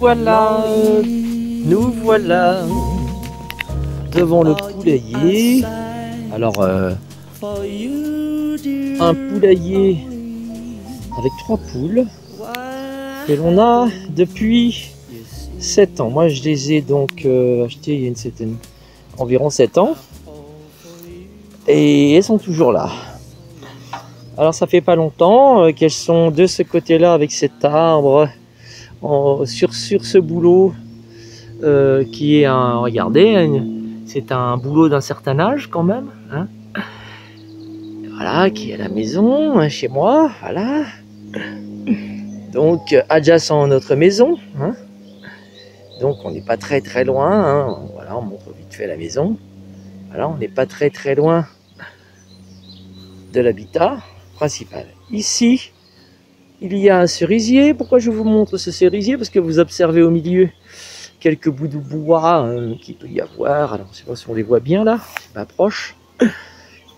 Voilà, nous voilà devant le poulailler. Alors, un poulailler avec 3 poules que l'on a depuis 7 ans. Moi, je les ai donc achetées il y a environ 7 ans. Et elles sont toujours là. Alors, ça fait pas longtemps qu'elles sont de ce côté-là avec cet arbre. Sur ce boulot qui est un, regardez, c'est un boulot d'un certain âge quand même, hein. Voilà, qui est à la maison, chez moi, voilà. Donc adjacent à notre maison, hein. Donc on n'est pas très loin, hein. Voilà, on montre vite fait la maison. Voilà, on n'est pas très loin de l'habitat principal. Ici, il y a un cerisier. Pourquoi je vous montre ce cerisier? Parce que vous observez au milieu quelques bouts de bois qu'il peut y avoir. Alors, je ne sais pas si on les voit bien là, c'est pas proche.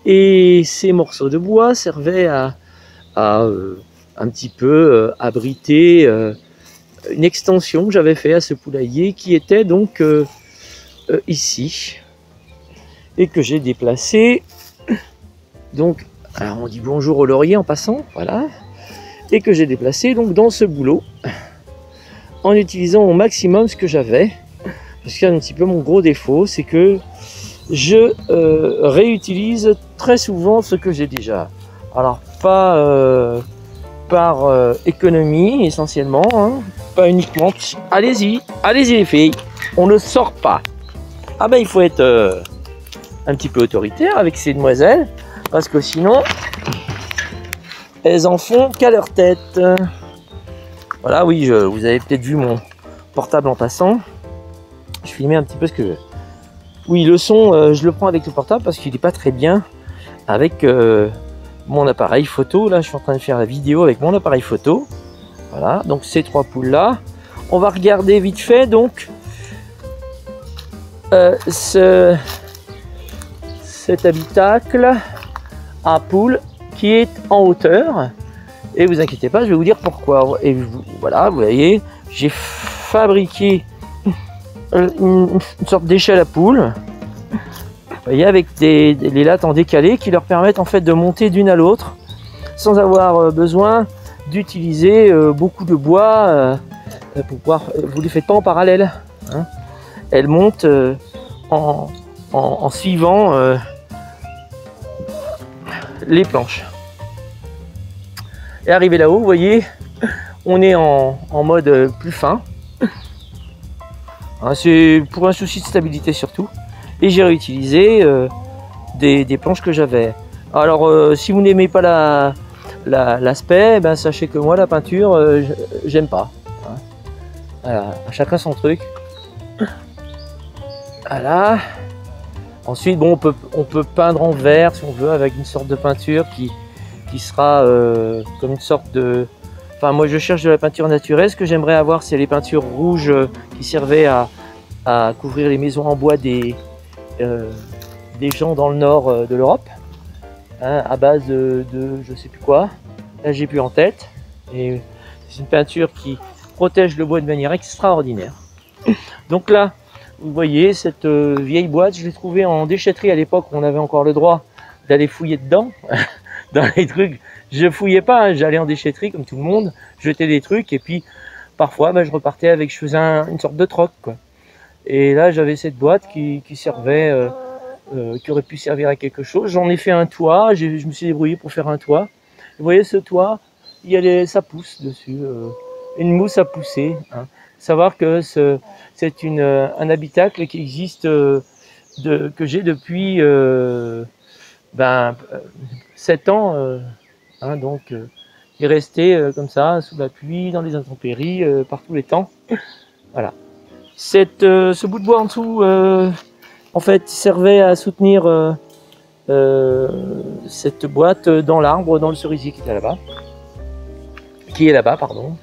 Et ces morceaux de bois servaient à un petit peu abriter une extension que j'avais fait à ce poulailler qui était donc ici et que j'ai déplacé. Donc, alors on dit bonjour au laurier en passant, voilà. Et que j'ai déplacé donc dans ce boulot en utilisant au maximum ce que j'avais, parce qu'il y a un petit peu mon gros défaut, c'est que je réutilise très souvent ce que j'ai déjà. Alors pas par économie essentiellement, hein, pas uniquement. Allez-y les filles, on ne sort pas. Ah ben il faut être un petit peu autoritaire avec ces demoiselles, parce que sinon elles en font qu'à leur tête. Voilà, oui, vous avez peut-être vu mon portable en passant. Je filmais un petit peu ce que... Oui, le son, je le prends avec le portable parce qu'il n'est pas très bien avec mon appareil photo. Là, je suis en train de faire la vidéo avec mon appareil photo. Voilà, donc ces 3 poules-là. On va regarder vite fait, donc, cet habitacle à poules qui est en hauteur, et vous inquiétez pas, je vais vous dire pourquoi. Et voilà, vous voyez, j'ai fabriqué une sorte d'échelle à poules, vous voyez, avec les lattes en décalé qui leur permettent en fait de monter d'une à l'autre sans avoir besoin d'utiliser beaucoup de bois pour pouvoir. Vous les faites pas en parallèle, hein. Elles montent en suivant les planches. Et arrivé là-haut, vous voyez, on est en mode plus fin. Hein, c'est pour un souci de stabilité surtout. Et j'ai réutilisé des planches que j'avais. Alors, si vous n'aimez pas l'aspect, ben, sachez que moi, la peinture, j'aime pas. Hein. Voilà, à chacun son truc. Voilà. Ensuite, bon, on peut peindre en vert si on veut, avec une sorte de peinture qui sera comme une sorte de... Enfin, moi je cherche de la peinture naturelle. Ce que j'aimerais avoir, c'est les peintures rouges qui servaient à couvrir les maisons en bois des gens dans le nord de l'Europe, hein, à base de je sais plus quoi. Là, j'ai plus en tête. Et c'est une peinture qui protège le bois de manière extraordinaire. Donc là, vous voyez cette vieille boîte, je l'ai trouvée en déchetterie à l'époque où on avait encore le droit d'aller fouiller dedans. Dans les trucs, je fouillais pas, hein, j'allais en déchetterie comme tout le monde, jeter des trucs et puis parfois je repartais avec, je faisais une sorte de troc, quoi. Et là j'avais cette boîte qui servait, qui aurait pu servir à quelque chose. J'en ai fait un toit, je me suis débrouillé pour faire un toit. Vous voyez ce toit, ça pousse dessus, une mousse à pousser, hein. Savoir que c'est un habitacle qui existe, que j'ai depuis 7 ans, hein, donc il est resté comme ça, sous la pluie, dans les intempéries, par tous les temps. Voilà. Ce bout de bois en dessous, en fait, servait à soutenir cette boîte dans l'arbre, dans le cerisier qui est là-bas, pardon.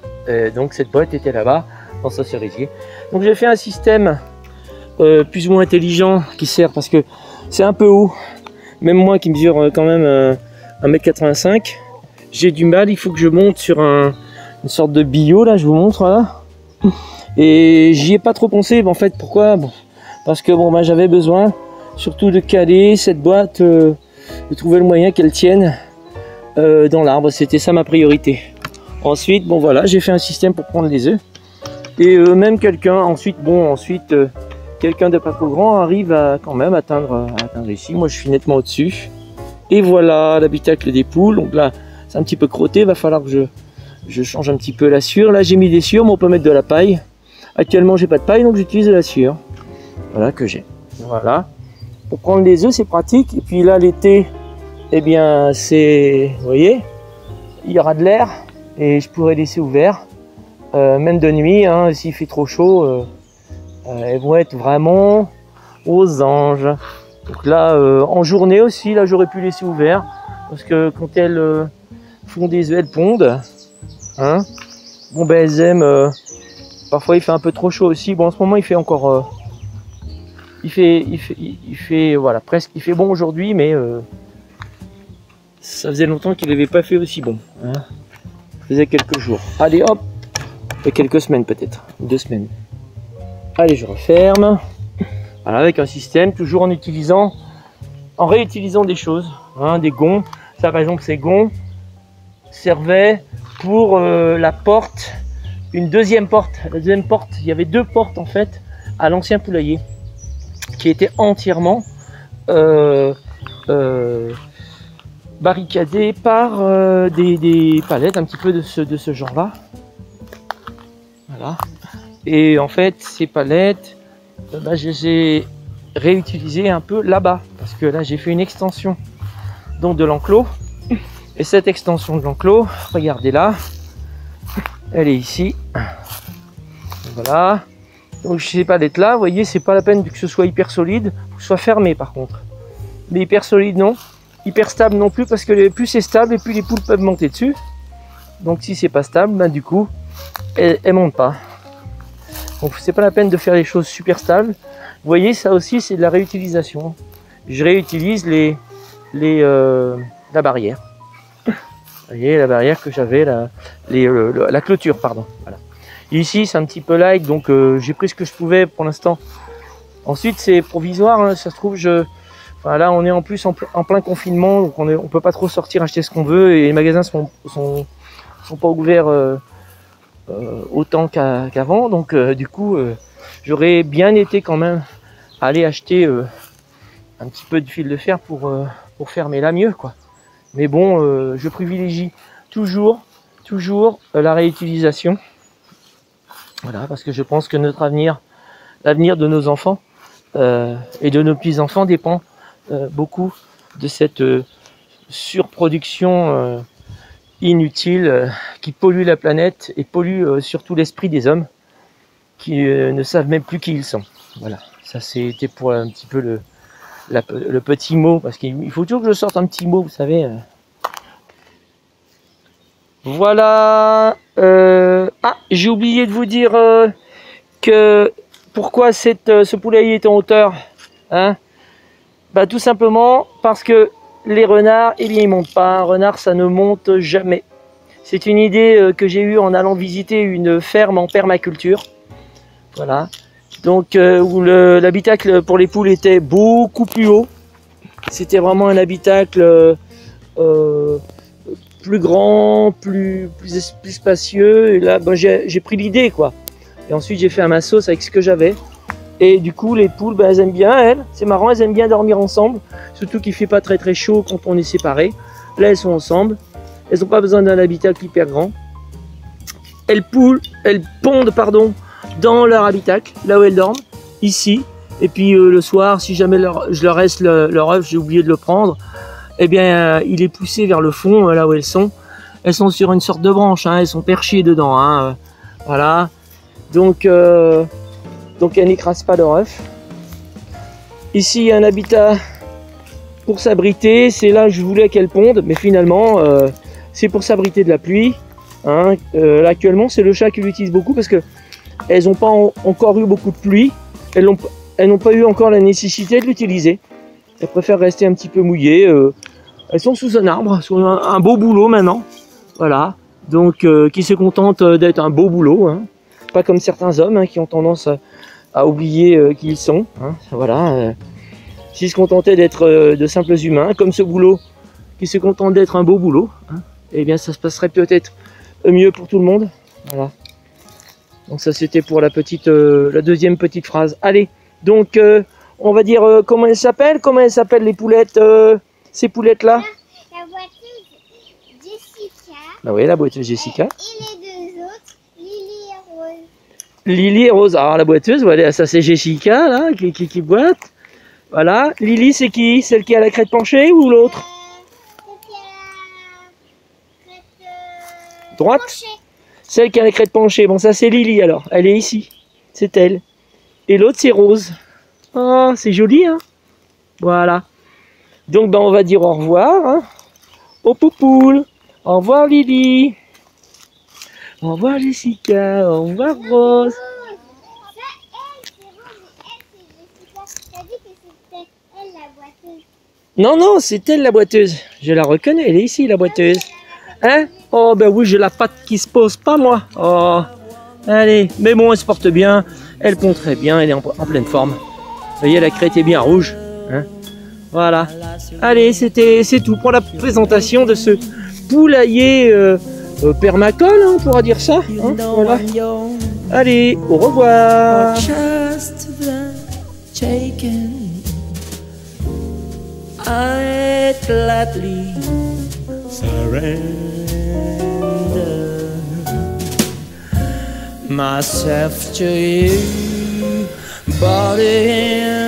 Donc cette boîte était là-bas, dans ce cerisier. Donc j'ai fait un système plus ou moins intelligent qui sert, parce que c'est un peu haut. Même moi qui mesure quand même 1,85 m, j'ai du mal, il faut que je monte sur une sorte de bio là, je vous montre là. Et j'y ai pas trop pensé, en fait, pourquoi? Bon, parce que bon, bah, j'avais besoin surtout de caler cette boîte, de trouver le moyen qu'elle tienne dans l'arbre, c'était ça ma priorité. Ensuite, bon voilà, j'ai fait un système pour prendre les œufs. Et même quelqu'un, quelqu'un de pas trop grand arrive à quand même atteindre ici. Moi je suis nettement au-dessus. Et voilà l'habitacle des poules. Donc là, c'est un petit peu crotté, il va falloir que je change un petit peu la sciure. Là j'ai mis des sciures, mais on peut mettre de la paille. Actuellement j'ai pas de paille, donc j'utilise de la sciure. Voilà que j'ai. Voilà. Pour prendre les œufs, c'est pratique. Et puis là l'été, eh bien c'est, vous voyez, il y aura de l'air et je pourrais laisser ouvert. Même de nuit, hein, s'il fait trop chaud, elles vont être vraiment aux anges. Donc là, en journée aussi, là j'aurais pu laisser ouvert, parce que quand elles font des œufs, elles pondent. Hein. Bon ben elles aiment. Parfois il fait un peu trop chaud aussi. Bon en ce moment il fait encore. Il fait voilà presque. Il fait bon aujourd'hui, mais ça faisait longtemps qu'il n'avait pas fait aussi bon. Hein. Ça faisait quelques jours. Allez hop. Et quelques semaines peut-être, 2 semaines. Allez, je referme. Voilà, avec un système, toujours en réutilisant des choses, hein, des gonds. Ça, par exemple, ces gonds servaient pour la porte, une deuxième porte. La deuxième porte, il y avait 2 portes en fait à l'ancien poulailler, qui étaient entièrement barricadées par des palettes un petit peu de ce genre-là. Voilà. Et en fait, ces palettes, bah, je les ai réutilisées un peu là-bas, parce que là, j'ai fait une extension donc de l'enclos. Et cette extension de l'enclos, regardez là, elle est ici. Voilà. Donc ces palettes là, vous voyez, c'est pas la peine que ce soit hyper solide, que ce soit fermé par contre. Mais hyper solide non, hyper stable non plus, parce que plus c'est stable, et plus les poules peuvent monter dessus. Donc si c'est pas stable, ben du coup, elle monte pas. Donc c'est pas la peine de faire les choses super stables. Vous voyez, ça aussi c'est de la réutilisation. Je réutilise la barrière. Vous voyez la barrière que j'avais, la clôture, pardon. Voilà. Ici c'est un petit peu light, donc j'ai pris ce que je pouvais pour l'instant. Ensuite c'est provisoire, hein, ça se trouve enfin, là on est en plus en plein confinement, donc on peut pas trop sortir acheter ce qu'on veut, et les magasins sont pas ouverts autant qu'avant, donc du coup j'aurais bien été quand même aller acheter un petit peu de fil de fer pour fermer là mieux quoi. Mais bon, je privilégie toujours la réutilisation, voilà, parce que je pense que notre avenir, l'avenir de nos enfants et de nos petits-enfants dépend beaucoup de cette surproduction inutile qui pollue la planète et pollue surtout l'esprit des hommes qui ne savent même plus qui ils sont. Voilà, ça c'était pour un petit peu le petit mot, parce qu'il faut toujours que je sorte un petit mot, vous savez. Voilà. Ah, j'ai oublié de vous dire que pourquoi ce poulailler est en hauteur. Hein, bah, tout simplement parce que les renards, eh bien, ils montent pas. Un renard, ça ne monte jamais. C'est une idée que j'ai eue en allant visiter une ferme en permaculture. Voilà. Donc, où l'habitacle pour les poules était beaucoup plus haut. C'était vraiment un habitacle plus grand, plus spacieux. Et là, ben, j'ai pris l'idée, quoi. Et ensuite, j'ai fait à ma sauce avec ce que j'avais. Et du coup, les poules, ben, elles aiment bien, elles. C'est marrant, elles aiment bien dormir ensemble. Surtout qu'il ne fait pas très chaud quand on est séparés. Là, elles sont ensemble. Elles n'ont pas besoin d'un habitacle hyper grand. Elles pondent, pardon, dans leur habitacle, là où elles dorment, ici. Et puis le soir, si jamais je leur reste leur œuf, j'ai oublié de le prendre, eh bien, il est poussé vers le fond, là où elles sont. Elles sont sur une sorte de branche, hein, elles sont perchées dedans. Hein, voilà. Donc elles n'écrasent pas leur œuf. Ici, il y a un habitat pour s'abriter. C'est là que je voulais qu'elles pondent, mais finalement, c'est pour s'abriter de la pluie. Hein. Là, actuellement, c'est le chat qui l'utilise beaucoup parce que elles n'ont pas encore eu beaucoup de pluie. Elles n'ont pas eu encore la nécessité de l'utiliser. Elles préfèrent rester un petit peu mouillées. Elles sont sous un arbre, sous un beau boulot maintenant. Voilà. Donc qui se contente d'être un beau boulot, hein. Pas comme certains hommes hein, qui ont tendance à oublier qui ils sont. Hein. Voilà. S'ils se contentaient d'être de simples humains, comme ce boulot, qui se contente d'être un beau boulot, hein, eh bien ça se passerait peut-être mieux pour tout le monde. Voilà. Donc ça c'était pour la petite, la deuxième petite phrase. Allez, donc on va dire comment elles s'appellent les poulettes, ces poulettes là. La boiteuse Jessica. Ah oui, la boiteuse Jessica. Et les deux autres, Lily et Rose. Lily et Rose. Alors la boiteuse, voilà, ça c'est Jessica là qui boite. Voilà. Lily c'est qui? Celle qui a la crête penchée ou l'autre? Droite. Celle qui a la crête penchée. Bon ça c'est Lily alors. Elle est ici. C'est elle. Et l'autre c'est Rose. Oh c'est joli hein. Voilà. Donc ben, on va dire au revoir hein, aux poupoules. Au revoir Lily. Au revoir Jessica. Au revoir Rose. Non, non, c'est elle la boiteuse. Je la reconnais, elle est ici la boiteuse. Hein? Oh ben oui, j'ai la patte qui se pose pas moi. Oh, allez. Mais bon, elle se porte bien. Elle pond très bien, elle est en pleine forme. Vous voyez, la crête est bien rouge. Hein? Voilà. Allez, c'est tout pour la présentation de ce poulailler permacole, hein, on pourra dire ça. Hein? Voilà. Allez, au revoir. I gladly surrender myself to you, body